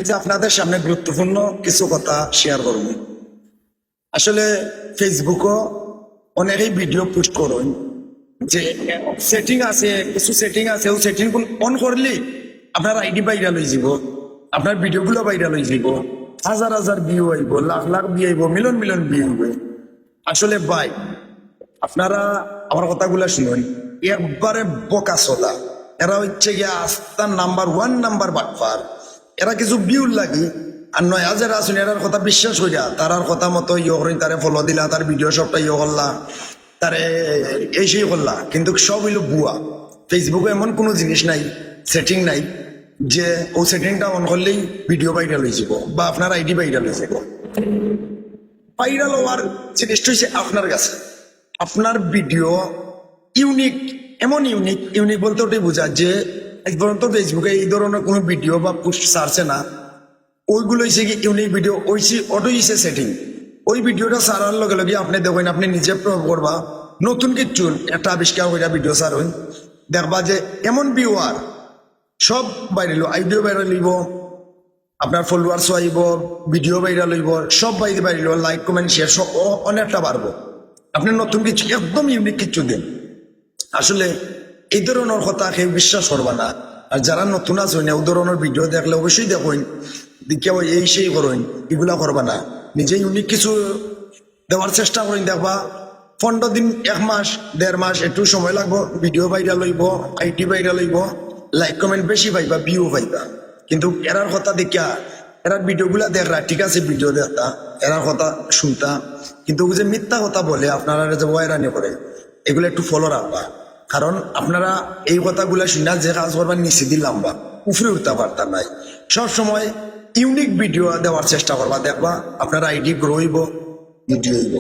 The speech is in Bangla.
যে আপনাদের সামনে গুরুত্বপূর্ণ কিছু কথা শেয়ার করব। আসলে ফেসবুকও অনেকেই ভিডিও পোস্ট করুন যে সেটিং আছে, কিছু সেটিং আছে, ওই সেটিং অন করলে আপনার আইডি ভাইরাল হয়ে যাব, আপনার ভিডিওগুলো ভাইরাল হয়ে যাব, হাজার হাজার ভিউ আইব, লাখ লাখ ভিউ আইব, মিলিয়ন মিলিয়ন ভিউ আইব। আসলে ভাই আপনারা আমার কথাগুলা শুনুন, একবারে বোকা সোদা। এরা হচ্ছে গিয়ে আস্থার নাম্বার 1 নাম্বার বাটফার। এরা কিছু ভিউ লাগি আর 9,000 আসুন এরার কথা বিশ্বাস করিয়া তারার কথা মতো ইয়ে করেন, তারে ফলো দিলা, তার ভিডিও সবটা ইয়ে করলা, তারে এই সেই করলা, কিন্তু সব হইল বুয়া। ফেসবুকে এমন কোনো জিনিস নাই, সেটিং নাই যে ও সেটিংটা অন করলেই ভিডিও ভাইরাল হয়ে যাব বা আপনার আইডি ভাইরাল হয়ে যাব। ভাইরাল হওয়ার জিনিসটা হচ্ছে আপনার কাছে, আপনার ভিডিও ইউনিক, এমন ইউনিক। ইউনিক বলতে ওটাই বোঝা যে এক পর্যন্ত ফেসবুকে এই ধরনের কোনো ভিডিও বা পোস্ট ছাড়ছে না, ওইগুলো হচ্ছে কি ইউনিক ভিডিও, ওইসি অটো হচ্ছে সেটিং। ওই ভিডিওটা ছাড়ার লগে লগে আপনি দেখবেন, আপনি নিজে প্রয়োগ করবা, নতুন কিছু একটা আবিষ্কার করে ভিডিও ছাড়ুন, দেখবা যে এমন ভিউয়ার সব বাইরেল, আইডিও বাইরে লইব, আপনার ফলোয়ার্স আইব, ভিডিও ভাইরাল হইব, সব বাইরে বাইরে লাইক কমেন্ট শেয়ার সব অনেকটা বাড়বো। আপনি নতুন কিছু একদম ইউনিক কিছু দিন। আসলে এই ধরনের কথা কেউ বিশ্বাস করবা না। আর যারা নতুন আছে না, ওই ধরনের ভিডিও দেখলে অবশ্যই দেখুন, কেউ এই সেই করুন, এগুলা করবা না। নিজে ইউনিক কিছু দেওয়ার চেষ্টা করেন, দেখবা 15 দিন, 1 মাস 1.5 মাস একটু সময় লাগবো, ভিডিও ভাইরাল হইব, আইটি ভাইরাল হইব, লাইক কমেন্ট বেশি পাইবা, ভিউ পাইবা। কিন্তু এরার কথা দেখিয়া, এরার ভিডিওগুলা দেখরা, ঠিক আছে ভিডিও দেখতা, এরার কথা শুনতা, কিন্তু যে মিথ্যা কথা বলে আপনারা যে ওয়াইরানি করে, এগুলো একটু ফলো রাখবা। কারণ আপনারা এই কথাগুলা শুনে যে কাজ করবার নিচে দিলাম বা উফরে উঠতে পারতাম নাই। সবসময় ইউনিক ভিডিও দেওয়ার চেষ্টা করবা, দেখবা আপনার আইডি গ্রো হইব, ভিডিও হইব।